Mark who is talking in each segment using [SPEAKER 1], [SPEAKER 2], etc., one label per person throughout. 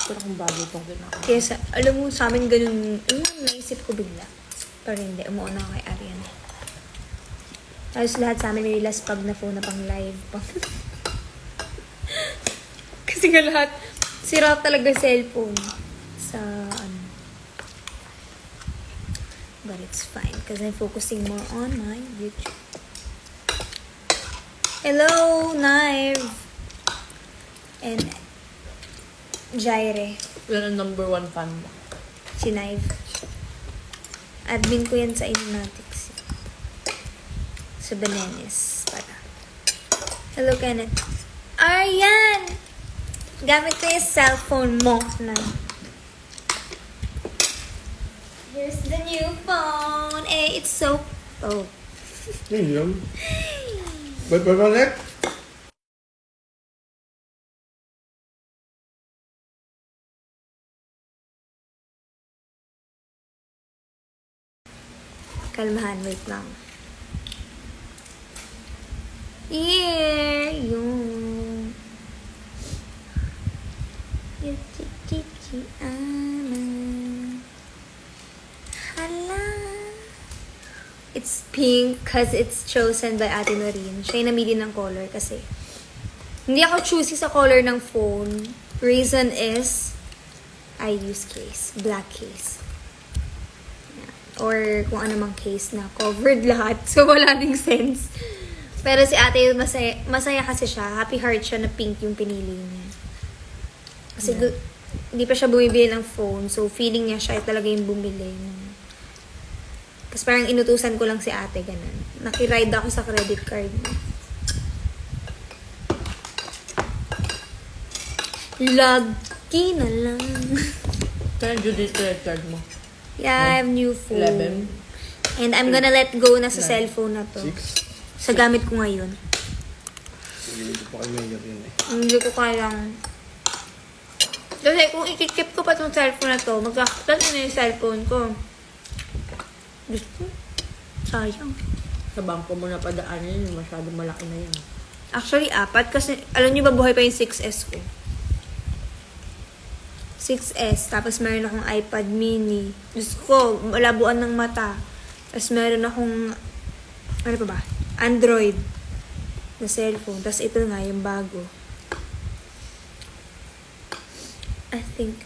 [SPEAKER 1] Pero kung bago itong ginagawa.
[SPEAKER 2] Kaya alam mo, sa amin ganun, naisip ko bigla. Pero hindi, umuuna ako kay Arian. Tapos lahat sa amin nililas pag na phone na pang live. Kasi nga lahat, sira talaga cellphone. Sa ano. But it's fine because I'm focusing more on my YouTube. Hello, Naive! And Jaire.
[SPEAKER 1] Yan ang number 1 fan mo.
[SPEAKER 2] Si Naive. Admin ko yan sa Inonatics. Sa Benenes. Para. Hello, Kenneth. Arian! Gamit ko yung cellphone mo na. Here's the new phone. Eh, it's so... Oh.
[SPEAKER 3] Yun yun. Balik?
[SPEAKER 2] Kalmahan, wait lang. Yeah, yung... Hala. It's pink because it's chosen by Ate Noreen. Siya yung namili ng color kasi hindi ako choosy sa color ng phone. Reason is I use case. Black case. Or kung ano mang case na covered lahat. So, wala ding sense. Pero si ate, masaya kasi siya. Happy heart siya na pink yung pinili niya. Kasi hindi pa siya bumibili ng phone. So, feeling niya siya talaga yung bumili. Kasi parang inutusan ko lang si ate, ganun. Nakiride ako sa credit card niya. Lucky na lang.
[SPEAKER 1] Kaya Judith credit card mo?
[SPEAKER 2] Yeah, I have new phone.
[SPEAKER 1] 11.
[SPEAKER 2] And I'm gonna let go na sa cellphone na to.
[SPEAKER 3] 6.
[SPEAKER 2] Sa gamit ko ngayon.
[SPEAKER 3] Hindi pa kayo mayor yun eh.
[SPEAKER 2] Hindi ko kayang... Kasi kung ikikip ko pa itong cellphone na to, magkakatat na yung cellphone ko. Gusto. Sayang.
[SPEAKER 1] Sa bangko mo na padaanin, masyadong malaki na yan.
[SPEAKER 2] Actually, 4. Kasi, alam niyo ba, buhay pa yung 6S ko. 6S. Tapos meron akong iPad mini. Diyos ko, malabuan ng mata. Tapos meron akong, ano pa ba? Android na cellphone. Tapos ito nga, yung bago. I think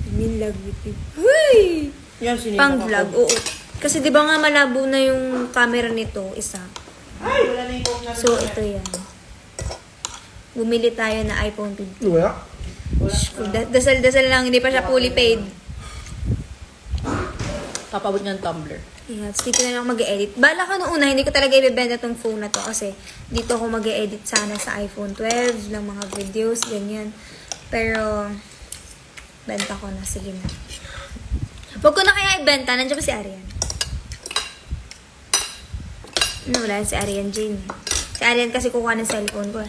[SPEAKER 2] I'm in love with it. Huy!
[SPEAKER 1] Yan, sinima
[SPEAKER 2] Pang vlog, oo. Kasi di ba nga malabo na yung camera nito, isa.
[SPEAKER 1] Wala na yung coke na rin.
[SPEAKER 2] So, ito yan. Bumili tayo na iPhone 15.
[SPEAKER 3] Wala?
[SPEAKER 2] Dasal-dasal lang, hindi pa siya fully paid.
[SPEAKER 1] Kapabot niyang Tumblr.
[SPEAKER 2] Yeah, so dito na lang mag-edit. Bala ka nung una, hindi ko talaga ibebenta tong phone na to kasi dito ako mag-edit sana sa iPhone 12 ng mga videos, ganyan. Pero, benta ko na. Sige na. Huwag ko na kaya ibenta. Nandiyan pa si Arian. No, wala si Arian Jane. Si Arian kasi kukuha ng cellphone ko.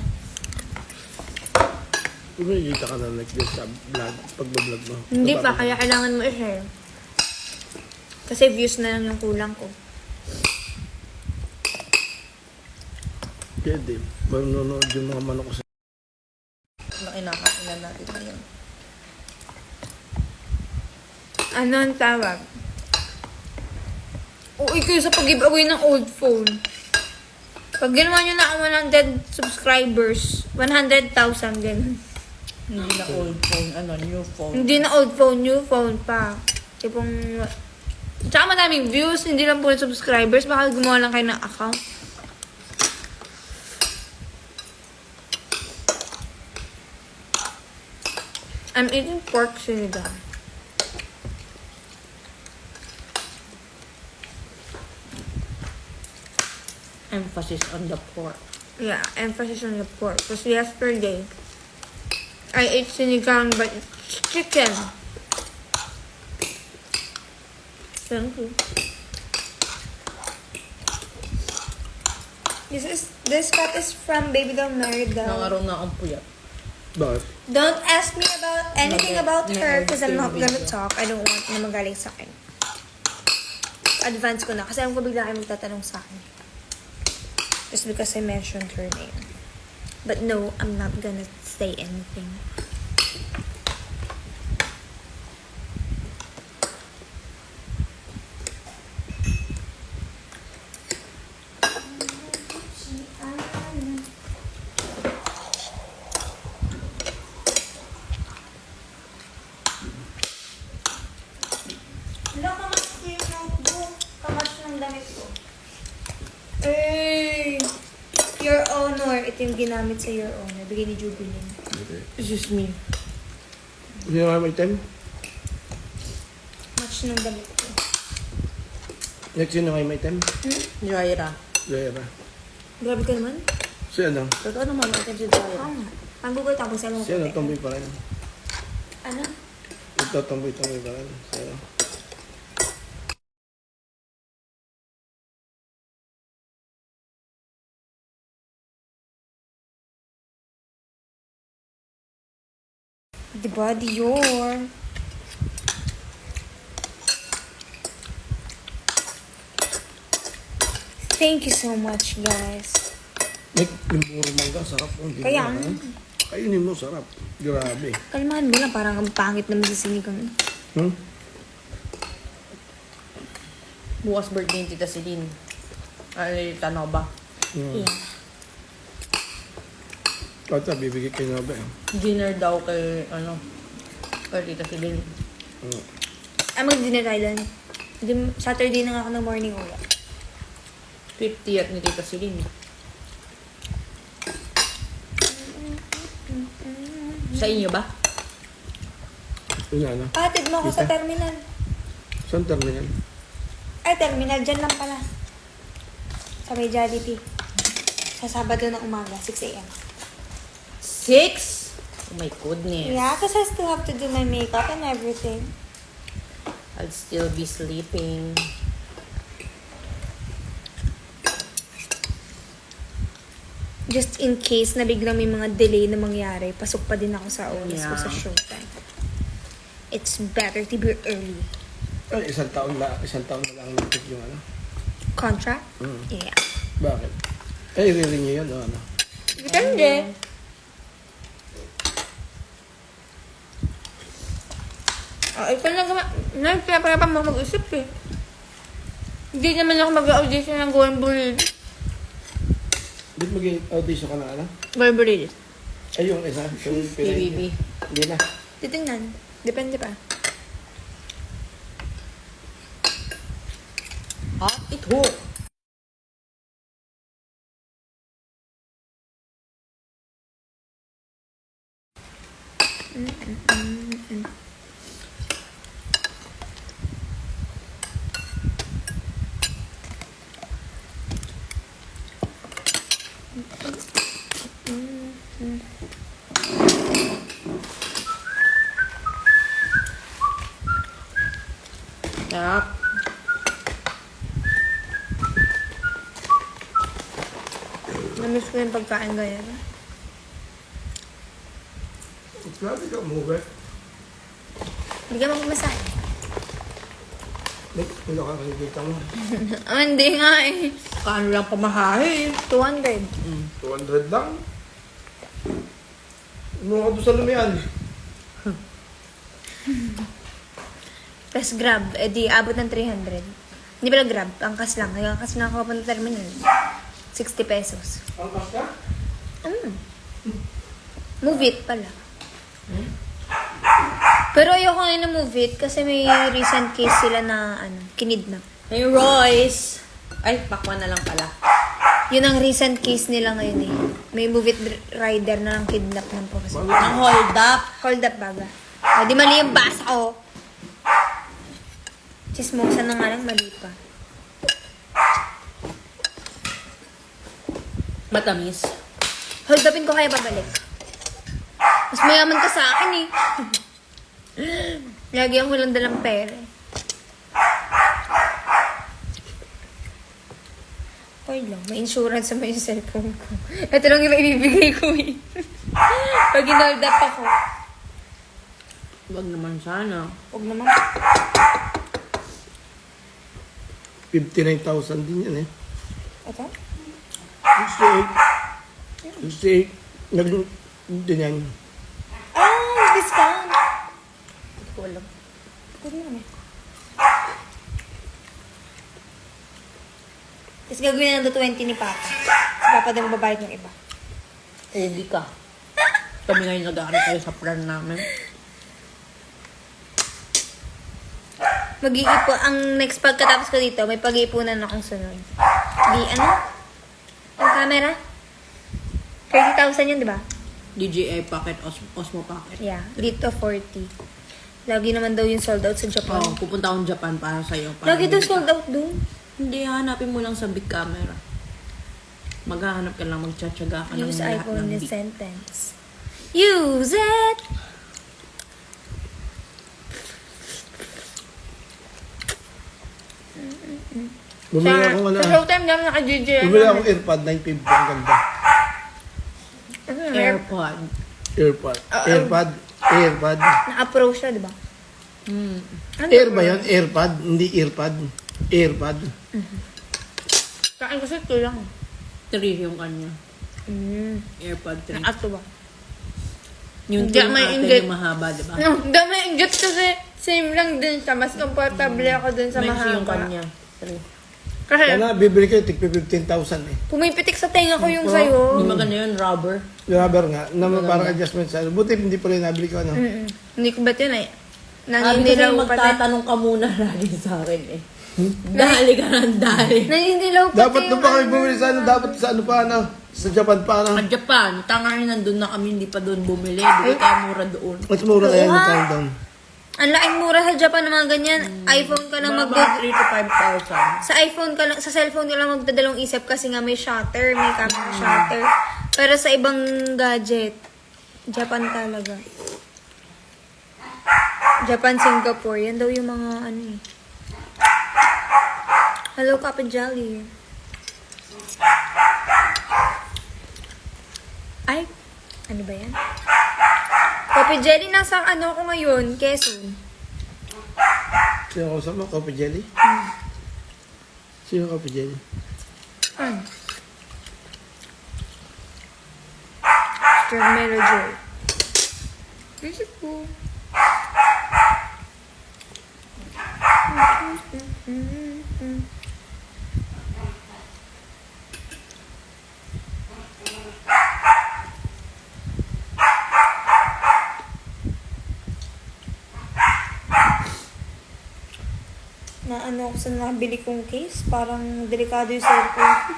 [SPEAKER 3] Kumikita ka na like this sa vlog, pagbablog mo.
[SPEAKER 2] Hindi pa, kaya kailangan mo i-share. Kasi views na lang yung kulang ko.
[SPEAKER 3] Pwede. Manunood yung mga manok ko sa...
[SPEAKER 1] Na kinakainan natin ngayon.
[SPEAKER 2] Ano ang tawag? Uy, kayo sa pag-giveaway ng old phone. Pag ginawa nyo na ang 100 subscribers, 100,000 ganun.
[SPEAKER 1] Hindi na old phone, new phone.
[SPEAKER 2] Hindi na old phone, new phone pa. Tipong... Tsaka madaming views, hindi lang po subscribers. Baka gumawa lang kayo ng account. I'm eating pork sinigang.
[SPEAKER 1] Emphasis on the pork.
[SPEAKER 2] Yeah, emphasis on the pork. Because yesterday, I ate sinigang but it's chicken. Thank you. This cut is from Baby Doll Merida.
[SPEAKER 1] Nangaraw na akong puyat.
[SPEAKER 3] Bakit?
[SPEAKER 2] Don't ask me about anything about her because I'm not gonna
[SPEAKER 1] Video.
[SPEAKER 2] talk. I don't want na magaling sa akin. Advance ko na kasi alam ko bigla kayo magtatanong sa akin. Just because I mentioned her name. But no, I'm not gonna say anything. yung ginamit sa Your Own. Nabigay ni Jubilin.
[SPEAKER 3] Okay.
[SPEAKER 1] Excuse me.
[SPEAKER 3] Sino nga may item?
[SPEAKER 2] Match ng damit ko.
[SPEAKER 3] Next, sino nga may item?
[SPEAKER 1] Jaira.
[SPEAKER 3] Vera.
[SPEAKER 2] Grabe ka naman.
[SPEAKER 3] Si ano?
[SPEAKER 1] Totoo naman, natin si Jaira.
[SPEAKER 2] Oo nga. Pag-google tapos alam mo
[SPEAKER 3] Si ano? Tomboy pa rin.
[SPEAKER 2] Ano?
[SPEAKER 3] Ito, tomboy pa rin. Si ano?
[SPEAKER 2] Diba, Dior? Thank you so much, guys.
[SPEAKER 3] Nick, yung puro mangga, sarap. Oh, hindi
[SPEAKER 2] Kaya,
[SPEAKER 3] mo na, kainin mo, sarap. Grabe.
[SPEAKER 2] kalmahan mo lang. Parang ang pangit na masisinig kami.
[SPEAKER 1] Bukas birthday ni Tita Celine. Ay, Tanova.
[SPEAKER 2] Yeah.
[SPEAKER 3] Kata, bibigay kayo na ba?
[SPEAKER 1] Dinner daw kay, kay Tita Celine.
[SPEAKER 2] Mag-dinner tayo lang. Saturday na nga ako ng morning ulit.
[SPEAKER 1] 50th ni Tita Celine. Sa inyo ba?
[SPEAKER 3] Yun ano?
[SPEAKER 2] Patid mo ako sa
[SPEAKER 3] Kita?
[SPEAKER 2] terminal.
[SPEAKER 3] Saan terminal?
[SPEAKER 2] Ay, terminal. Dyan lang pala. Sa may Jollibee. Sa Sabado ng umaga, 6 a.m.
[SPEAKER 1] 6? Oh my goodness.
[SPEAKER 2] Yeah, because I still have to do my makeup and everything.
[SPEAKER 1] I'll still be sleeping.
[SPEAKER 2] Just in case na biglang may mga delay na mangyari, pasok pa din ako sa oras ko sa
[SPEAKER 1] Yeah.
[SPEAKER 2] showtime. It's better to be early.
[SPEAKER 3] Ay, isang taon na lang natin yung ano.
[SPEAKER 2] Contract?
[SPEAKER 3] Mm.
[SPEAKER 2] Yeah.
[SPEAKER 3] Bakit? Eh, i-ring niyo yun, o ano?
[SPEAKER 2] Depende. Ikaw lang naman. Pinaparapan mo mag-isip eh. Hindi naman ako mag-audition ng Golden Burrito.
[SPEAKER 3] Di mag-audition ka na, ano?
[SPEAKER 2] Golden Burrito.
[SPEAKER 3] Ay, yung isa. Yung
[SPEAKER 1] PBB.
[SPEAKER 3] Hindi na.
[SPEAKER 2] Titingnan. Depende pa.
[SPEAKER 1] Hot ito. Sarap.
[SPEAKER 2] Namiss ko yung pagkain ganyan.
[SPEAKER 3] Grabe ka, umuwi.
[SPEAKER 2] Hindi ka magmasahe.
[SPEAKER 3] Nick, wala ka nakikita mo.
[SPEAKER 2] Hindi nga eh.
[SPEAKER 1] Kaano lang pamahahe.
[SPEAKER 2] 200.
[SPEAKER 3] 200 lang. Ano ka doon sa lumian?
[SPEAKER 2] Plus Grab, di abot ng 300. Hindi pala Grab, angkas lang. Angkas na ako papunta terminal. 60 pesos.
[SPEAKER 3] Angkas ka?
[SPEAKER 2] Move it pala. Pero ayoko ngayon na move it kasi may recent case sila na kinidnap.
[SPEAKER 1] Hey, Royce. Ay, pakwan na lang pala.
[SPEAKER 2] Yun ang recent case nila ngayon eh. May move it rider na lang kidnap ng po kasi.
[SPEAKER 1] Ang hold up.
[SPEAKER 2] Hold up baga. O, di mali yung basa ko. Chismosa na nga lang, mali pa.
[SPEAKER 1] Matamis.
[SPEAKER 2] Hold upin ko kaya babalik. Mas mayaman ka sa akin eh. Lagi ang walang dalang pera eh. Okay lang, may insurance naman yung cellphone ko. Ito lang yung ibibigay ko eh. Pag in-hold up ako.
[SPEAKER 1] Huwag naman sana.
[SPEAKER 2] Huwag naman.
[SPEAKER 3] 59,000 din yan eh.
[SPEAKER 2] Ito?
[SPEAKER 3] 68. 68. Din yan.
[SPEAKER 2] Ah, discount.
[SPEAKER 1] Hindi ko alam.
[SPEAKER 2] Huwag naman eh. Tapos gagawin na ng 20 ni Papa. Si Papa din mababayad ng iba.
[SPEAKER 1] Ugi ka. Kami ngayon nag-aaral tayo sa plan namin.
[SPEAKER 2] Mag-iipon. Ang next pagkatapos ko dito, may pag-iipunan akong sunod. Ang camera? 30,000 yun, di ba?
[SPEAKER 1] DJI Pocket, Osmo Pocket.
[SPEAKER 2] Yeah, dito 40. Lagi naman daw yung sold out sa Japan.
[SPEAKER 1] Oo, pupunta akong Japan para sa'yo. Para
[SPEAKER 2] Lagi daw
[SPEAKER 1] hindi
[SPEAKER 2] sold
[SPEAKER 1] ka-
[SPEAKER 2] out doon.
[SPEAKER 1] Hindi, hanapin mo lang sa big camera. Maghahanap ka lang, magtsatsaga ka ng
[SPEAKER 2] Use
[SPEAKER 1] lahat
[SPEAKER 2] iPhone
[SPEAKER 1] ng
[SPEAKER 2] in
[SPEAKER 1] big.
[SPEAKER 2] sentence. Use it!
[SPEAKER 3] Bumili akong ano.
[SPEAKER 2] Sa showtime namin naka-DJI.
[SPEAKER 3] Bumili akong AirPod 950. Ang ganda.
[SPEAKER 1] AirPod.
[SPEAKER 3] AirPod. AirPod.
[SPEAKER 2] Naka-pro siya, di ba?
[SPEAKER 1] Hmm.
[SPEAKER 3] Air ba yun? AirPod? Hindi earpod. AirPod.
[SPEAKER 2] Sa akin kasi ito lang.
[SPEAKER 1] 3 yung kanya. AirPod 3.
[SPEAKER 2] Ato ba?
[SPEAKER 1] Yung
[SPEAKER 2] Hindi,
[SPEAKER 1] 2 yung
[SPEAKER 2] may
[SPEAKER 1] atin
[SPEAKER 2] inggit.
[SPEAKER 1] yung mahaba, diba?
[SPEAKER 2] No, dami inggit kasi same lang din siya. Mas comfortable ako dun sa
[SPEAKER 1] May
[SPEAKER 2] mahaba.
[SPEAKER 1] yung kanya. 3.
[SPEAKER 2] Kasi
[SPEAKER 3] Kaya bibili kayo, tig 15,000 eh.
[SPEAKER 2] pumipitik sa tenga ko yung
[SPEAKER 3] Oo.
[SPEAKER 2] sa'yo.
[SPEAKER 1] Hindi maganda yun, rubber.
[SPEAKER 3] Rubber nga. Na parang adjustment sa buti hindi pala nabili ko ano.
[SPEAKER 2] Hindi ko ba't yun eh.
[SPEAKER 1] Sabi ko
[SPEAKER 2] Naninilaw
[SPEAKER 1] sa'yo,
[SPEAKER 2] pa tayo.
[SPEAKER 1] magtatanong ka muna lagi sa akin eh. Dali ka ng dali.
[SPEAKER 2] Naninilaw pa
[SPEAKER 3] Dapat doon pa kami bumili sa ano, dapat sa ano pa ano, sa Japan pa ano.
[SPEAKER 1] Sa Japan, tanga rin nandun na kami, hindi pa doon bumili. Hindi ka mura doon.
[SPEAKER 3] Mas mura kaya
[SPEAKER 2] Oo,
[SPEAKER 3] yung
[SPEAKER 2] ha?
[SPEAKER 3] time down.
[SPEAKER 2] Ang laking mura sa Japan ng mga ganyan. iPhone ka lang
[SPEAKER 1] Mga
[SPEAKER 2] mag
[SPEAKER 1] 3 to 5,000.
[SPEAKER 2] Sa iPhone ka lang, sa cellphone ka lang magdadalong isip kasi nga may shutter, may camera shutter. Pero sa ibang gadget, Japan talaga. Japan, Singapore, yan daw yung mga ano eh. Hello, Papa Jelly. Ay, ano ba yan? Papa Jelly, nasa ano ko ngayon? Quezon.
[SPEAKER 3] Sino kausap mo? Coffee Jelly? Sino Coffee Jelly?
[SPEAKER 2] Ano? Carmelo Joy. Isip ko. Na ano ako sa nabili kong case, parang delikado yung cellphone.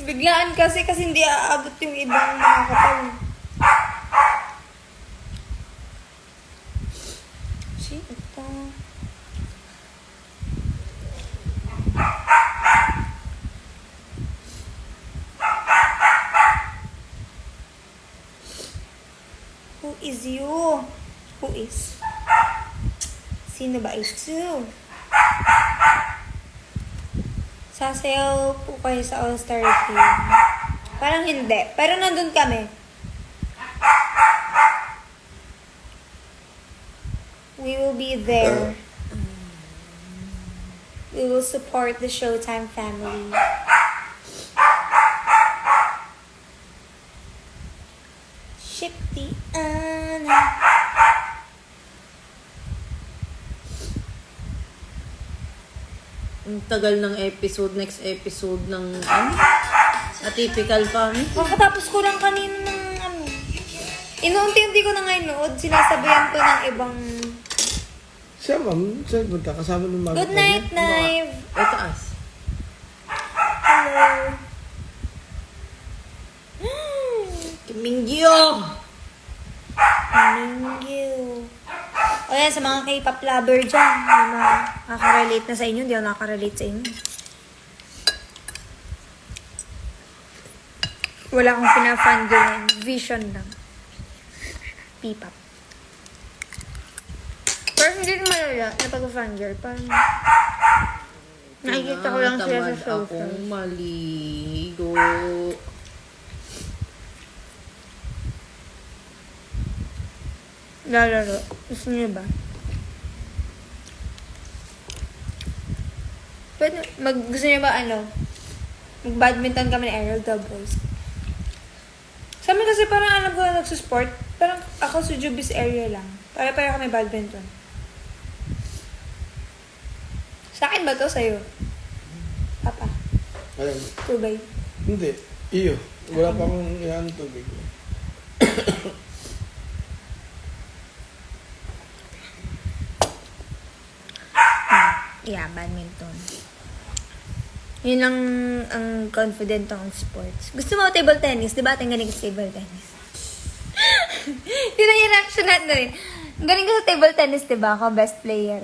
[SPEAKER 2] Biglaan kasi hindi aabot yung ibang mga kapal. Shit, ito. Who is you? Who is? Sino ba ito? Sasayaw po kayo sa All-Star Game. Parang hindi. Pero nandun kami. We will be there. We will support the Showtime family. Shifty Anna.
[SPEAKER 1] Ang tagal ng episode, next episode ng ano? Atypical pa.
[SPEAKER 2] Kakatapos ko lang kanina ng ano. Inuunti-unti ko na nga inood. Sinasabayan ko ng ibang...
[SPEAKER 3] Siya ma'am, siya punta kasama ng mga
[SPEAKER 2] Good night, Nive!
[SPEAKER 1] Ito as.
[SPEAKER 2] Hello!
[SPEAKER 1] Kimingyo!
[SPEAKER 2] Thank you. O yan, sa mga K-pop lover dyan, na nakaka-relate na sa inyo, hindi ako nakaka-relate sa inyo. Wala akong pinafangirl, vision lang. P-pop. Pero hindi naman malala na pag-fangirl. Parang nakikita ko lang sila sa
[SPEAKER 1] Tinatamad
[SPEAKER 2] social.
[SPEAKER 1] akong maligo.
[SPEAKER 2] Lalaro. Gusto niyo ba? Pwede, gusto niyo ba ano? Mag-badminton kami ni Ariel Doubles. Sa amin kasi parang alam ko na nagsusport. Parang ako sa Jubis area lang. Pare-pare kami badminton. Sa akin ba to? Sa'yo? Papa?
[SPEAKER 3] Alam,
[SPEAKER 2] Tubay?
[SPEAKER 3] hindi. Iyo. Wala pa akong yan tubig.
[SPEAKER 2] Yeah, badminton. Yun lang ang confident akong sports. Gusto mo table tennis? Di ba ating galing sa table tennis? Yun ang yung reaction natin na rin. Galing ka sa table tennis, di ba? Ako best player.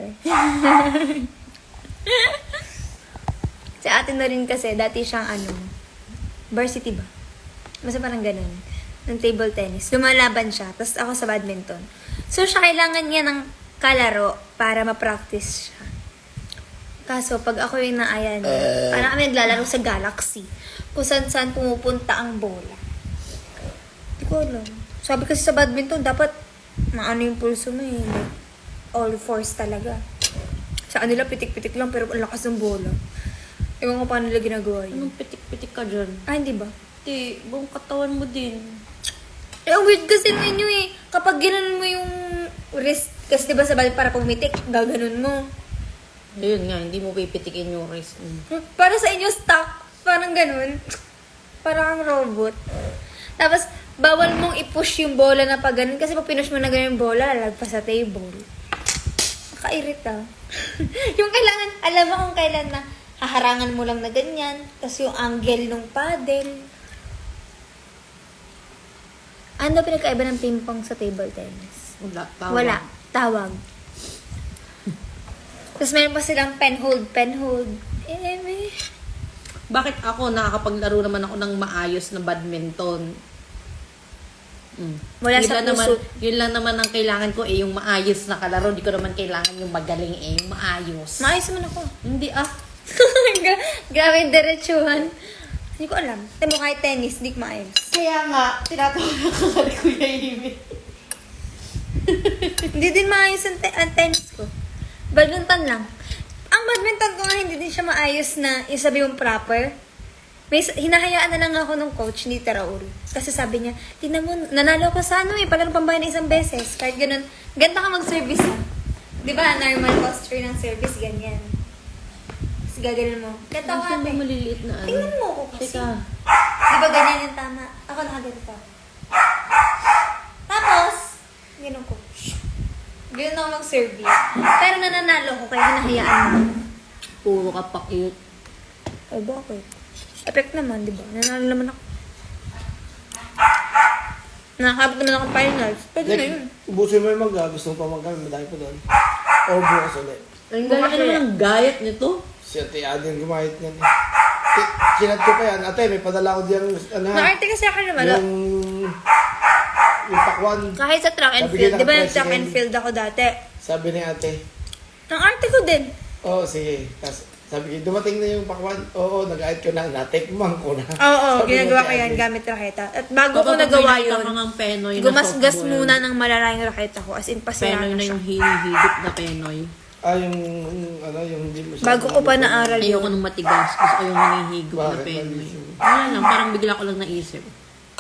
[SPEAKER 2] Sa atin na rin kasi, dati siyang varsity ba? Basta parang ganun. Ng table tennis. Lumalaban siya. Tapos ako sa badminton. So, siya kailangan niya ng kalaro para ma-practice siya. Kaso, pag ako yung naaya niya, parang kami naglalaro sa Galaxy. Kung saan pumupunta ang bola. Hindi ko alam. Sabi kasi sa badminton, dapat maano yung pulso mo eh. Like, all force talaga. Sa kanila, pitik-pitik lang, pero ang lakas ng bola. Ewan ko paano nila ginagawa yun.
[SPEAKER 1] Anong pitik-pitik ka dyan?
[SPEAKER 2] Ah, hindi ba?
[SPEAKER 1] Di, buong katawan mo din.
[SPEAKER 2] Eh, ang weird kasi ninyo eh. Kapag ginanon mo yung wrist, kasi diba sa bal para pumitik, gaganon mo.
[SPEAKER 1] Ayun nga, hindi mo pipitikin yung wrist mo.
[SPEAKER 2] Para sa inyo, stuck. Parang ganun. Parang ang robot. Tapos, bawal mong i-push yung bola na pag ganun. Kasi pag pinush mo na ganun yung bola, lalagpas sa table. Nakairita. Yung kailangan, alam mo kung kailan na haharangan mo lang na ganyan. Tapos yung angle ng paddle. Ano pinagkaiba ng ping pong sa table tennis?
[SPEAKER 1] Wala. Tawag.
[SPEAKER 2] Wala. Tawag. Tapos meron pa silang pen hold. Eh.
[SPEAKER 1] Bakit ako nakakapaglaro naman ako ng maayos na badminton?
[SPEAKER 2] Wala
[SPEAKER 1] Yun
[SPEAKER 2] sa
[SPEAKER 1] lang naman,
[SPEAKER 2] puso.
[SPEAKER 1] yun lang naman ang kailangan ko yung maayos na kalaro. Di ko naman kailangan yung magaling yung maayos.
[SPEAKER 2] Maayos naman ako.
[SPEAKER 1] Hindi
[SPEAKER 2] Grabe yung diretsuhan. Hindi ko alam. Temo kahit tennis, di ko maayos.
[SPEAKER 1] Kaya nga, tinatawag ko kay Kuya Amy.
[SPEAKER 2] Hindi din maayos ang tennis ko. Badminton lang. Ang badminton ko nga hindi din siya maayos na yung sabi mong proper. May hinahayaan na lang ako ng coach ni Raul. Kasi sabi niya, tingnan mo, nanalo ko sa pala ng pambayan na isang beses. Kahit ganun, ganda ka mag-service ha. Di ba, normal posture ng service, ganyan. Tapos gaganon mo. Ganda ko
[SPEAKER 1] Gusto mo
[SPEAKER 2] ate.
[SPEAKER 1] maliliit na ano?
[SPEAKER 2] Tingnan mo ako kasi.
[SPEAKER 1] Teka.
[SPEAKER 2] Di ba ganyan yung tama? Ako nakaganito. Tapos, ganun ko. Ganun ako mag-service. Pero nananalo ko kaya hinahayaan mo.
[SPEAKER 1] Puro ka pa cute.
[SPEAKER 2] Ay, bakit? Effect naman, di ba? Nanalo naman ako. Nakakabot naman ako ng finals. Pwede na yun.
[SPEAKER 3] Ubusin mo yung mangga, gusto mo pa mangga, madami pa doon. O bukas ulit.
[SPEAKER 1] Ang galing ka naman ang gayat nito.
[SPEAKER 3] Si Ate Adin gumahit niyan eh. Kinat ko pa yan. Ate, may padala ko diyan,
[SPEAKER 2] Naarte kasi ako naman.
[SPEAKER 3] yung pakwan.
[SPEAKER 2] Kahit sa track and
[SPEAKER 3] Sabi
[SPEAKER 2] field.
[SPEAKER 3] niya
[SPEAKER 2] Di ba
[SPEAKER 3] ng
[SPEAKER 2] nag-track and
[SPEAKER 3] president.
[SPEAKER 2] field ako dati?
[SPEAKER 3] Sabi ni ate,
[SPEAKER 2] Ang arte ko din.
[SPEAKER 3] oh sige. Tapos sabi ko, dumating na yung pakwan. Oo, nag-ahit ko na, natikman ko na.
[SPEAKER 2] Oo,
[SPEAKER 3] Sabi
[SPEAKER 2] ginagawa
[SPEAKER 3] ni
[SPEAKER 2] ko
[SPEAKER 3] Ate
[SPEAKER 2] yan
[SPEAKER 3] Adin.
[SPEAKER 2] gamit raketa. At bago ko
[SPEAKER 1] Kapag
[SPEAKER 2] nagawa
[SPEAKER 1] may nakita
[SPEAKER 2] yun,
[SPEAKER 1] kang penoy na
[SPEAKER 2] gumasgas
[SPEAKER 1] softball,
[SPEAKER 2] muna ng malala yung raketa ko. As in, pasira
[SPEAKER 1] Penoy
[SPEAKER 2] na
[SPEAKER 1] na
[SPEAKER 2] siya.
[SPEAKER 1] yung hinihigit na penoy.
[SPEAKER 3] Yung hindi mo siya.
[SPEAKER 2] Bago ko pa naaral
[SPEAKER 1] Ayoko
[SPEAKER 2] yun.
[SPEAKER 1] nung matigas. Gusto ko yung hinihigop na
[SPEAKER 3] Bakit?
[SPEAKER 1] penoy. Wala lang, parang bigla ko lang naisip.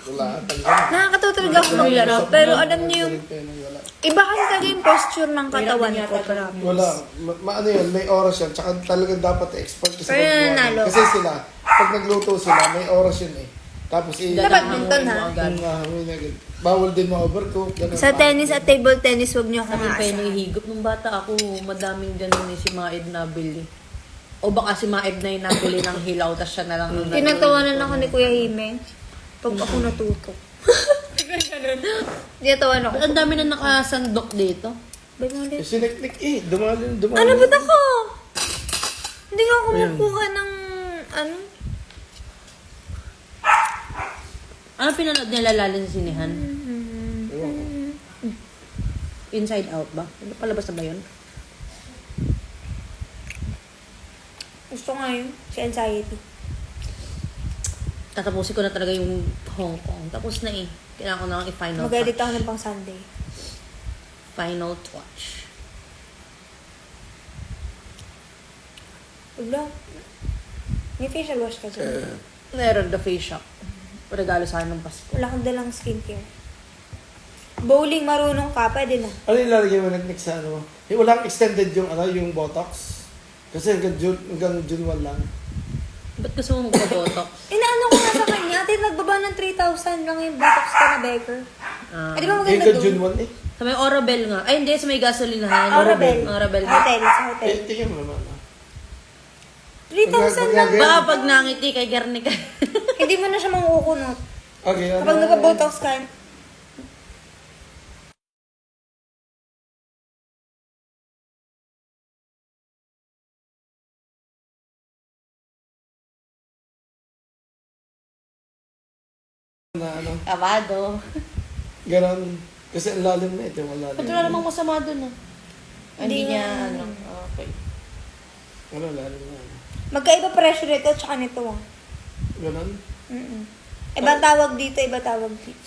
[SPEAKER 3] Wala, talaga.
[SPEAKER 2] Nakakatawa talaga ako maglaro. Pero alam niyo yung,
[SPEAKER 3] Wala.
[SPEAKER 2] iba kasi talaga yung posture ng katawan
[SPEAKER 1] Hirap din
[SPEAKER 2] ko.
[SPEAKER 1] yata.
[SPEAKER 2] Promise.
[SPEAKER 3] Wala. Ano yun, may oras yan. Tsaka talagang dapat expert ka sa
[SPEAKER 2] Pero
[SPEAKER 3] paggawa.
[SPEAKER 2] nanalo.
[SPEAKER 3] Kasi sila, pag nagluto sila, may oras yun eh. Tapos
[SPEAKER 2] Dapat badminton, ha?
[SPEAKER 3] hanguin agad. Bawal din ma-overcook. ganun.
[SPEAKER 2] Sa tennis at table tennis, huwag niyo akong
[SPEAKER 1] Sabi penoy
[SPEAKER 2] aasahan.
[SPEAKER 1] higop. Nung bata ako, madaming ganun si Maed nabili. O baka si Maed na yung nabili ng hilaw, tas siya na lang nung
[SPEAKER 2] Tinatawanan ako ni Kuya Himeng pag ako natutok. Tinatawanan ako.
[SPEAKER 1] Ang dami na nakasandok dito.
[SPEAKER 2] Ba't mo ulit?
[SPEAKER 3] Siniklik eh. Dumalin.
[SPEAKER 2] Ano ba't ako? Hindi ako kumukuha ng ano?
[SPEAKER 1] Ano pinanood nila lalo sa sinihan? Inside Out ba? Ano, palabas na ba yun?
[SPEAKER 2] Gusto nga yun. Si anxiety.
[SPEAKER 1] Tatapusin ko na talaga yung Hong Kong. Tapos na eh. Kailangan ko na lang i-final
[SPEAKER 2] Mag-edit
[SPEAKER 1] touch.
[SPEAKER 2] ako ng pang Sunday.
[SPEAKER 1] Final touch.
[SPEAKER 2] Wala. May facial wash ka dyan.
[SPEAKER 1] Meron the face shop. Regalo sa akin ng Pasko.
[SPEAKER 2] Wala kang dalang skincare. Bowling, marunong ka, pwede na.
[SPEAKER 3] Ano yung lalagyan mo next sa ano? Eh, walang extended yung yung Botox. Kasi hanggang June 1 lang.
[SPEAKER 1] Ba't gusto mo magpa-botox?
[SPEAKER 2] Inaano ko nga sa kanya, ate, nagbaba ng 3,000 lang yung botox ka na Becker.
[SPEAKER 1] Ah.
[SPEAKER 2] Eh, di ba
[SPEAKER 3] Eh,
[SPEAKER 2] maganda
[SPEAKER 3] hanggang June
[SPEAKER 2] doon?
[SPEAKER 3] 1 eh.
[SPEAKER 1] Sa may Orabel nga. Ay, hindi. Sa may gasolinahan.
[SPEAKER 2] Orabel.
[SPEAKER 1] Orabel.
[SPEAKER 2] Hotel, sa hotel.
[SPEAKER 3] Eh, tingnan mo naman.
[SPEAKER 2] 3,000 lang.
[SPEAKER 1] Baka pag nangiti kay Guernica.
[SPEAKER 2] Hindi mo na siya makukunot.
[SPEAKER 3] Okay, ano?
[SPEAKER 2] Kapag nagpa-botox ka,
[SPEAKER 3] Na ano?
[SPEAKER 1] Kabado.
[SPEAKER 3] Ganon. Kasi ang lalim na ito. Malalim.
[SPEAKER 1] Ba't wala namang masama dun, ah? Hindi
[SPEAKER 2] Hindi
[SPEAKER 1] niya,
[SPEAKER 2] nga.
[SPEAKER 1] okay.
[SPEAKER 3] Wala, lalim na.
[SPEAKER 2] magkaiba pressure nito at saka nito.
[SPEAKER 3] Ganon.
[SPEAKER 2] Mm-mm. Iba tawag dito, iba tawag dito.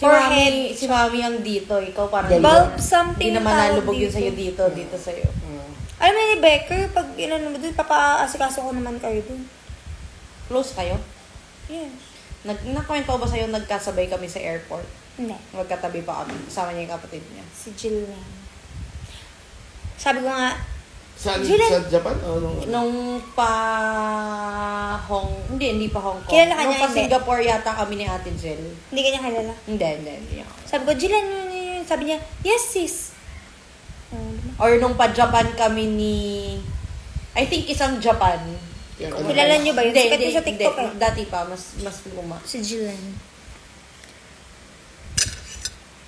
[SPEAKER 1] Si Mami ang dito. Ikaw parang
[SPEAKER 2] Bulb something
[SPEAKER 1] hindi naman
[SPEAKER 2] tawag
[SPEAKER 1] nalubog yun
[SPEAKER 2] dito.
[SPEAKER 1] sa'yo dito sa'yo.
[SPEAKER 2] Alam mo ni Becker, pag inano mo dun, papaasikaso ko naman kayo dun.
[SPEAKER 1] Close kayo?
[SPEAKER 2] Yes.
[SPEAKER 1] Nakwento ba sa'yo nagkasabay kami sa airport?
[SPEAKER 2] Hindi.
[SPEAKER 1] Magkatabi pa kami. Kasama niya yung kapatid niya.
[SPEAKER 2] Si Jill lang. Sabi ko nga,
[SPEAKER 3] Saan?
[SPEAKER 2] Jill,
[SPEAKER 3] Sa Japan? O nung...
[SPEAKER 1] Nung pa hindi pa Hong Kong.
[SPEAKER 2] Kilala ka
[SPEAKER 1] Nung
[SPEAKER 2] niya,
[SPEAKER 1] pa
[SPEAKER 2] hindi?
[SPEAKER 1] Singapore yata kami ni Ate Jill.
[SPEAKER 2] hindi ka niya kilala.
[SPEAKER 1] Hindi.
[SPEAKER 2] Sabi ko, Jill, ano yun? Sabi niya, yes sis.
[SPEAKER 1] Or nung pa Japan kami ni I think isang Japan.
[SPEAKER 3] Yan,
[SPEAKER 2] Kilala niyo ba yun? Sikat yun sa TikTok eh.
[SPEAKER 1] Dati pa, mas luma.
[SPEAKER 2] Si Jill lang.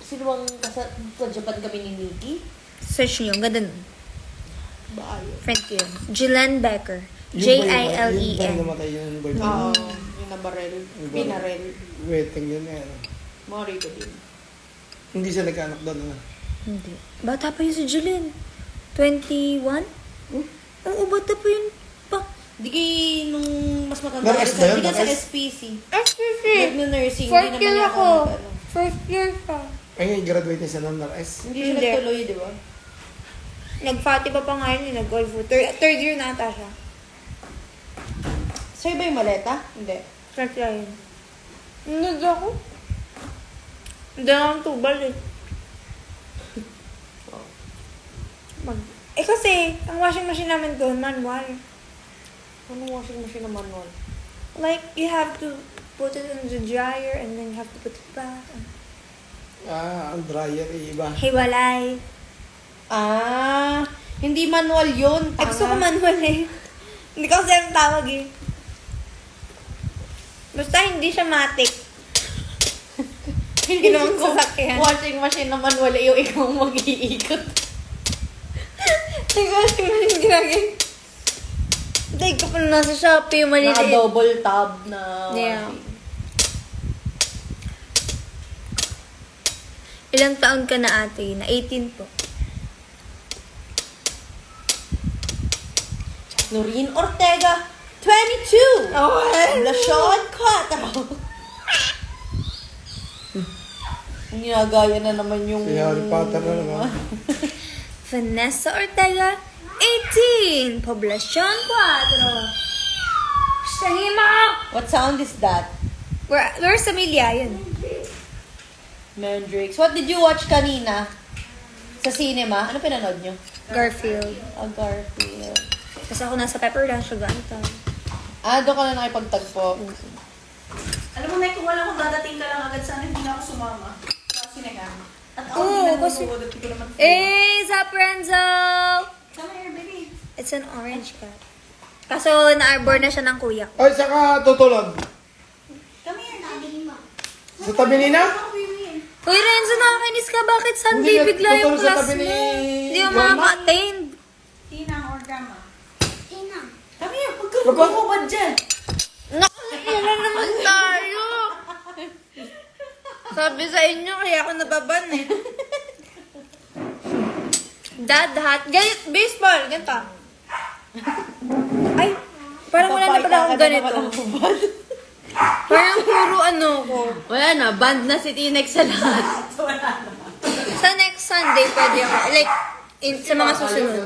[SPEAKER 1] Sino bang sa Japan kami ni Nikki?
[SPEAKER 2] Search niyo, ang ganda nun.
[SPEAKER 1] Baayo.
[SPEAKER 2] Friend ko yun. Jillian Becker.
[SPEAKER 3] Yung ba yung
[SPEAKER 2] Jilen.
[SPEAKER 3] namatay yung boyfriend?
[SPEAKER 1] Oo. Yung nabarel. Pinarel.
[SPEAKER 3] Waiting yun eh.
[SPEAKER 1] Mori ko din.
[SPEAKER 3] Hindi siya nagkaanak doon.
[SPEAKER 2] Hindi. Bata pa yun si Jillian. 21? Oo, bata pa yun pa.
[SPEAKER 1] Di kay nung mas matanda.
[SPEAKER 3] Nurse ba yun?
[SPEAKER 1] Di ka sa
[SPEAKER 3] Nurse?
[SPEAKER 1] SPC.
[SPEAKER 2] SPC!
[SPEAKER 1] Nag-nursing.
[SPEAKER 2] Fourth
[SPEAKER 1] Hindi
[SPEAKER 2] year
[SPEAKER 1] naman
[SPEAKER 2] ako.
[SPEAKER 1] ako.
[SPEAKER 2] First year pa.
[SPEAKER 3] Ay, graduate niya sa NARS.
[SPEAKER 1] Hindi siya
[SPEAKER 2] Hindi.
[SPEAKER 1] nagtuloy, di ba?
[SPEAKER 2] Nag-fatty pa pa ngayon, nag-golf. Third year na ata siya.
[SPEAKER 1] Sa'yo ba yung maleta? Hindi.
[SPEAKER 2] First year yun. Hindi ako. Hindi na akong tubal eh. Kasi, ang washing machine namin doon, manual.
[SPEAKER 1] Anong washing machine na manual?
[SPEAKER 2] Like, you have to put it in the dryer and then you have to put it back.
[SPEAKER 3] Ang dryer iba.
[SPEAKER 2] Hiwalay.
[SPEAKER 1] Hindi manual yun.
[SPEAKER 2] Ay, gusto ko manual eh. Hindi ko kasi ang tawag eh. Basta hindi siya matic.
[SPEAKER 1] Hindi
[SPEAKER 2] Ginawang
[SPEAKER 1] ko
[SPEAKER 2] sasakyan.
[SPEAKER 1] washing machine na manual, yung ikaw mag-iikot.
[SPEAKER 2] Hindi ko kasi ginagin. Hindi ko pa nasa Shopee, maliliit.
[SPEAKER 1] Naka-double tab na
[SPEAKER 2] Yeah.
[SPEAKER 1] washing.
[SPEAKER 2] Ilang taon ka na ate? Na 18 po.
[SPEAKER 1] Noreen Ortega, 22!
[SPEAKER 2] Oh,
[SPEAKER 1] Lashawn Quattro. Ginagaya na naman yung...
[SPEAKER 3] Si Harry Potter na naman.
[SPEAKER 2] Vanessa Ortega, 18! Poblacion 4. Tahima!
[SPEAKER 1] What sound is that?
[SPEAKER 2] Where's Amelia? Yun.
[SPEAKER 1] Mandrakes. What did you watch kanina? Sa cinema? Ano pinanood nyo?
[SPEAKER 2] Garfield.
[SPEAKER 1] Garfield.
[SPEAKER 2] Kasi ako nasa Pepperdine, siya ganito.
[SPEAKER 1] Doon ka na nakipagtagpo.
[SPEAKER 4] Alam mo, Nay, kung wala akong dadating ka lang agad, sana hindi na ako sumama. Kasi nagan. At ako
[SPEAKER 2] Oo,
[SPEAKER 4] hindi
[SPEAKER 2] kasi-
[SPEAKER 4] nanonood at hindi ko naman
[SPEAKER 2] Zaprenzo!
[SPEAKER 4] Come here, baby.
[SPEAKER 2] It's an orange cat. Kaso, na-arbor na siya ng kuya ko.
[SPEAKER 3] Ay, saka tutulog.
[SPEAKER 4] Come here, Daddy.
[SPEAKER 3] Sa tabi ni na?
[SPEAKER 4] Ako, baby.
[SPEAKER 2] Uy, Renzo, nakakainis ka. Bakit Sunday
[SPEAKER 3] Hindi,
[SPEAKER 2] bigla yung
[SPEAKER 3] tutulog sa
[SPEAKER 2] class
[SPEAKER 3] tabi
[SPEAKER 2] mo?
[SPEAKER 3] ni
[SPEAKER 2] Hindi mo
[SPEAKER 3] Grandma.
[SPEAKER 2] makaka-attend.
[SPEAKER 4] Tinang or grandma? Tinang. Come here,
[SPEAKER 3] Baba.
[SPEAKER 4] pagkakuha ba dyan?
[SPEAKER 2] Nakakailan naman tayo. Sabi sa inyo, kaya ako nababan eh. Dad, hat. Ganit, baseball. Ganito. Ay, parang wala na pala akong ganito. Parang puro ano ko.
[SPEAKER 1] Wala na, band na si Tinex sa lahat.
[SPEAKER 2] Sa next Sunday, pwede ako. Like, sa mga susunod.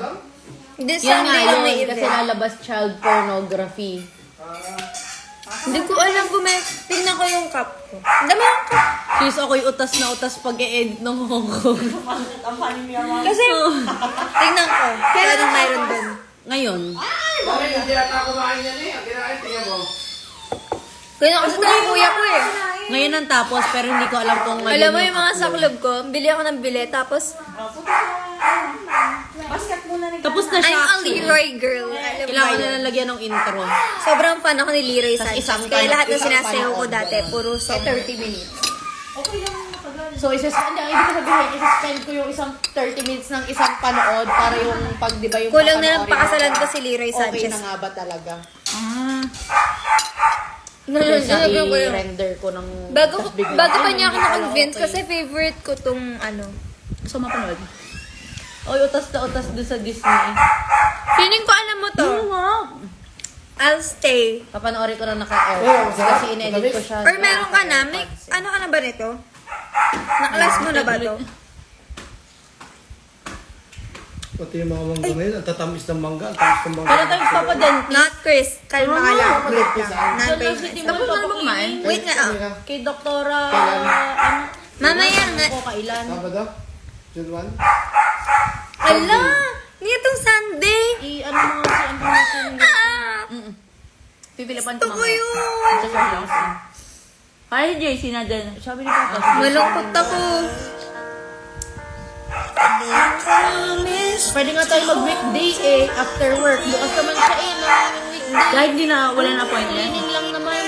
[SPEAKER 2] This
[SPEAKER 1] Yan nga
[SPEAKER 2] Sunday lang may
[SPEAKER 1] yun, kasi
[SPEAKER 2] event.
[SPEAKER 1] lalabas child pornography.
[SPEAKER 2] Hindi ko alam kung may... Tingnan ko yung cup ko. Ang dami yung cup.
[SPEAKER 1] Sis, ako'y utas na utas pag e-edit ng Hong Kong.
[SPEAKER 4] Ang funny niya, mama.
[SPEAKER 2] Kasi, tingnan ko. Kaya nang mayroon din.
[SPEAKER 1] Ngayon,
[SPEAKER 3] Bakit hindi ata kumain yan eh? Ang kinain, tingnan mo.
[SPEAKER 2] Kaya kasi ito ang kuya ko eh.
[SPEAKER 1] ngayon ang tapos, pero hindi ko alam kung ngayon
[SPEAKER 2] Alam mo yung mga
[SPEAKER 1] upload.
[SPEAKER 2] sa club ko, bili ako ng bili, tapos
[SPEAKER 4] Basket mo ko na
[SPEAKER 1] Tapos na siya.
[SPEAKER 2] I'm a
[SPEAKER 1] actually.
[SPEAKER 2] Leroy girl. Alam mo
[SPEAKER 1] Kailangan
[SPEAKER 2] ba
[SPEAKER 1] na
[SPEAKER 2] yun?
[SPEAKER 1] lang lagyan ng intro.
[SPEAKER 2] Sobrang fan ako ni Leroy
[SPEAKER 1] Tas
[SPEAKER 2] Sanchez.
[SPEAKER 1] isang
[SPEAKER 2] Kaya lahat na
[SPEAKER 1] isang
[SPEAKER 2] sinasayaw ko
[SPEAKER 1] panood,
[SPEAKER 2] dati,
[SPEAKER 1] ganun.
[SPEAKER 2] puro
[SPEAKER 1] So,
[SPEAKER 2] song.
[SPEAKER 1] 30 minutes.
[SPEAKER 4] Okay lang yung matagal.
[SPEAKER 1] So, ibig sabihin, isa-spend ko yung isang 30 minutes ng isang panood para yung pag, di ba, yung
[SPEAKER 2] Kulang na lang
[SPEAKER 1] papanoorin
[SPEAKER 2] pakasalan
[SPEAKER 1] mo,
[SPEAKER 2] ko si Leroy
[SPEAKER 1] Okay
[SPEAKER 2] Sanchez.
[SPEAKER 1] na nga ba talaga?
[SPEAKER 2] Ganun,
[SPEAKER 1] Kasi
[SPEAKER 2] ganun ko yun.
[SPEAKER 1] i-render ko ng...
[SPEAKER 2] Bago,
[SPEAKER 1] tas biglang,
[SPEAKER 2] bago pa
[SPEAKER 1] ay,
[SPEAKER 2] niya ako
[SPEAKER 1] hindi pala
[SPEAKER 2] na-convince
[SPEAKER 1] okay.
[SPEAKER 2] kasi favorite ko tong ano.
[SPEAKER 4] So, mapanood.
[SPEAKER 1] Oy, utas na utas doon sa Disney.
[SPEAKER 2] Feeling ko alam mo to. I'll stay.
[SPEAKER 1] Papanoorin ko na naka-air.
[SPEAKER 3] Oh, masarap.
[SPEAKER 1] Kasi in-edit ko siya.
[SPEAKER 2] Or meron ka na? May, ano ka na ba nito? Naklas mo na ba to?
[SPEAKER 3] Pati yung mga mangga ngayon, ang tatamis ng mangga, ang tamis ng mangga.
[SPEAKER 1] Kaya tayo papadent.
[SPEAKER 2] Not Chris. Kalma ka lang. Wait lang.
[SPEAKER 1] Doon lang si
[SPEAKER 2] Nantay.
[SPEAKER 1] Timon
[SPEAKER 4] Tapos na ba kumain?
[SPEAKER 1] kumain?
[SPEAKER 2] Wait nga. Oh.
[SPEAKER 1] Kay Doktora...
[SPEAKER 3] Kailan?
[SPEAKER 1] ano?
[SPEAKER 2] Mamaya nga.
[SPEAKER 1] Ko kailan?
[SPEAKER 3] Sabado? June 1?
[SPEAKER 2] Ala! Nitong Sunday.
[SPEAKER 1] Ano mga si information nila?
[SPEAKER 2] Ah!
[SPEAKER 4] Pipilipan
[SPEAKER 2] Gusto ko yun.
[SPEAKER 4] Hi, JC na din.
[SPEAKER 1] Sabi ni Papa.
[SPEAKER 2] Malungkot ako.
[SPEAKER 1] Pwede nga tayo mag-weekday eh. After work. Bukas naman siya eh. No? Yung weekday.
[SPEAKER 4] Kahit di na wala na appointment.
[SPEAKER 1] Cleaning lang naman.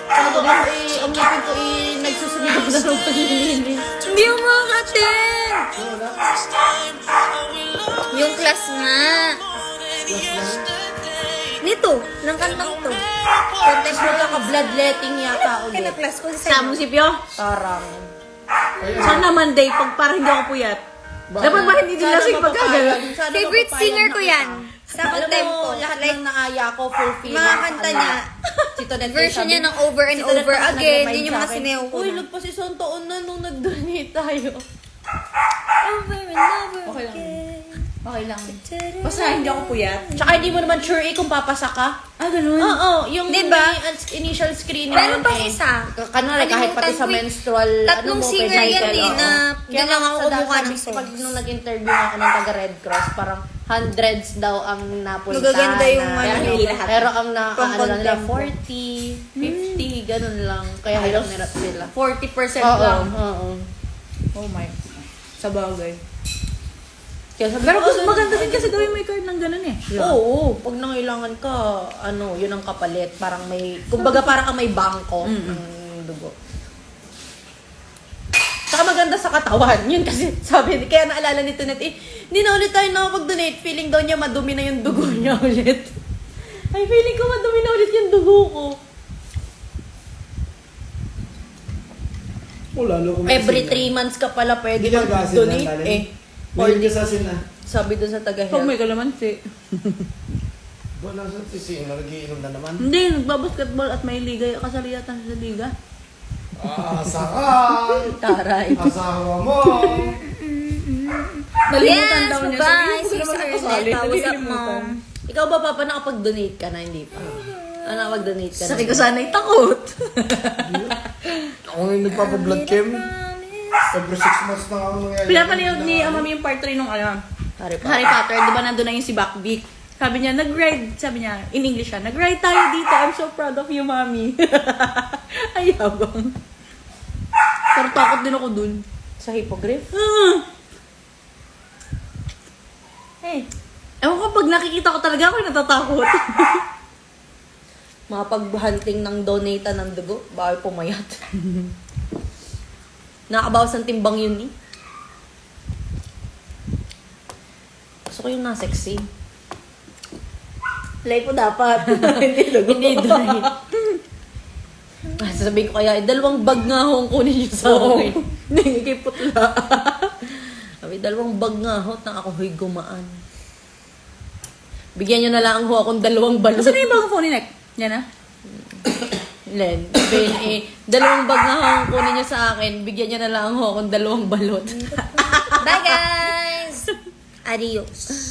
[SPEAKER 1] Sabi ko eh, ang ngipin ko eh, nagsusumigap na ng paglilinis.
[SPEAKER 2] Hindi ako makakatin. Yung class nga. Nito, ng kantang to.
[SPEAKER 1] Tapos magkaka-bloodletting yata ulit.
[SPEAKER 2] Kinaklas ko sa
[SPEAKER 4] Sa musipyo?
[SPEAKER 1] Parang.
[SPEAKER 4] Sana Monday, pag parang hindi ako puyat. Dapat ba hindi din lasing pagkagalan?
[SPEAKER 2] Favorite singer ko yan. Sa
[SPEAKER 1] Alam
[SPEAKER 2] tempo.
[SPEAKER 1] mo, lahat ng naaya ko, fulfill.
[SPEAKER 2] Mga kanta niya, version niya ng over and over again. Yun yung mga sinew ko
[SPEAKER 1] Uy,
[SPEAKER 2] na.
[SPEAKER 1] lagpas isang taon na nung nag-donate tayo.
[SPEAKER 2] Over and over
[SPEAKER 4] Okay lang.
[SPEAKER 2] again.
[SPEAKER 4] Okay lang. Basta hindi ako puyat.
[SPEAKER 1] Tsaka hindi mo naman sure eh kung papasa ka.
[SPEAKER 4] Ah, ganun?
[SPEAKER 1] Oo, yung
[SPEAKER 2] Diba?
[SPEAKER 1] initial screening
[SPEAKER 2] Meron
[SPEAKER 1] nun
[SPEAKER 2] pang
[SPEAKER 1] eh.
[SPEAKER 2] isa.
[SPEAKER 1] Kanwari, kahit pati sa
[SPEAKER 2] Kalimutan ko eh.
[SPEAKER 1] menstrual,
[SPEAKER 2] Tatlong singer
[SPEAKER 1] pwede
[SPEAKER 2] yan
[SPEAKER 1] cycle,
[SPEAKER 2] eh,
[SPEAKER 1] oo.
[SPEAKER 2] na
[SPEAKER 1] Kaya
[SPEAKER 2] doon lang
[SPEAKER 1] nga
[SPEAKER 2] ako
[SPEAKER 1] sa
[SPEAKER 2] kumukuha
[SPEAKER 1] sabi
[SPEAKER 2] ng
[SPEAKER 1] ko,
[SPEAKER 2] songs.
[SPEAKER 1] pag nung nag-interview ako ng taga Red Cross, parang hundreds daw ang napunta.
[SPEAKER 2] Magaganda yung
[SPEAKER 1] na,
[SPEAKER 2] ano,
[SPEAKER 1] pero,
[SPEAKER 2] lahat.
[SPEAKER 1] pero ang na,
[SPEAKER 2] Pang
[SPEAKER 1] ano lang nila,
[SPEAKER 2] contempo.
[SPEAKER 1] 40, 50, ganun lang. Kaya halang nirap sila.
[SPEAKER 4] 40%
[SPEAKER 1] Oo,
[SPEAKER 4] lang.
[SPEAKER 1] oo.
[SPEAKER 4] Oh my. Sa bagay.
[SPEAKER 1] Kaya sabi
[SPEAKER 4] Pero
[SPEAKER 1] ko,
[SPEAKER 4] gusto maganda din kasi gawin may card ng ganun eh.
[SPEAKER 1] Oo, pag nangailangan ka, ano, yun ang kapalit. Parang may, kumbaga parang kang may bangko ng dugo. Saka maganda sa katawan. Yun kasi, sabi, kaya naalala nito net, hindi na ulit tayo nakapag-donate. Feeling daw niya madumi na yung dugo niya ulit. Ay, feeling ko madumi na ulit yung dugo ko.
[SPEAKER 3] Lalo kung
[SPEAKER 1] Every 3 months ka pala pwede
[SPEAKER 3] Hindi ka nag-aasin
[SPEAKER 1] mag-donate
[SPEAKER 3] lang,
[SPEAKER 1] eh.
[SPEAKER 3] Or di sa sina.
[SPEAKER 1] Sabi doon sa
[SPEAKER 4] Pag
[SPEAKER 1] taga-health.
[SPEAKER 4] may kalamansi.
[SPEAKER 3] Wala sa sisino, nagiinom na naman.
[SPEAKER 4] Hindi, nagbabasketball at may liga. Kasaliyatan sa liga.
[SPEAKER 3] Asahan!
[SPEAKER 1] Taray.
[SPEAKER 3] Asawa mo!
[SPEAKER 4] Nalimutan
[SPEAKER 2] Yes,
[SPEAKER 4] daw niya.
[SPEAKER 2] bye-bye.
[SPEAKER 4] Sabi ko,
[SPEAKER 2] Sis
[SPEAKER 4] "Hindi ko naman nakasali."
[SPEAKER 2] Arnetta, what's up,
[SPEAKER 4] Nalilimutan.
[SPEAKER 2] mom?
[SPEAKER 1] Ikaw ba, Papa, nakapag-donate ka na? Hindi pa. Ano, nakapag-donate ka na?
[SPEAKER 4] Sabi ko sana'y takot.
[SPEAKER 3] Ako yung nagpapa-blood chem. Every 6 months na ako nangyayari.
[SPEAKER 4] Pinapanood ni Amami yung part 3 nung ano,
[SPEAKER 1] Harry Potter.
[SPEAKER 4] Harry Potter. Di ba nandun na yung si Buckbeak? Sabi niya, nag-ride. Sabi niya, in English siya, nag-ride tayo dito. I'm so proud of you, Mami. Ay, yabang. Pero takot din ako dun.
[SPEAKER 1] Sa hippogriff?
[SPEAKER 4] Hey. Ewan ko, pag nakikita ko talaga ako, natatakot.
[SPEAKER 1] Mga paghunting ng donata ng dugo, bawal pumayat. Nakabawas ng timbang yun eh. Gusto ko yung nasexy.
[SPEAKER 4] Life po dapat. Hindi dugo.
[SPEAKER 1] Hindi donate. Sasabihin ko kaya, 2 bag nga ho ang kunin niyo sa akin.
[SPEAKER 4] Hindi kay putla.
[SPEAKER 1] Sabi, 2 bag nga ho, na ako ho'y gumaan. Bigyan niyo na lang ho akong 2 balot.
[SPEAKER 4] Saan na yung bagong phone ni Nek? Yan ah.
[SPEAKER 1] Len, sabihin 2 bag nga ho ang kunin niyo sa akin, bigyan niyo na lang ho akong 2 balot.
[SPEAKER 2] Bye, guys! Adios.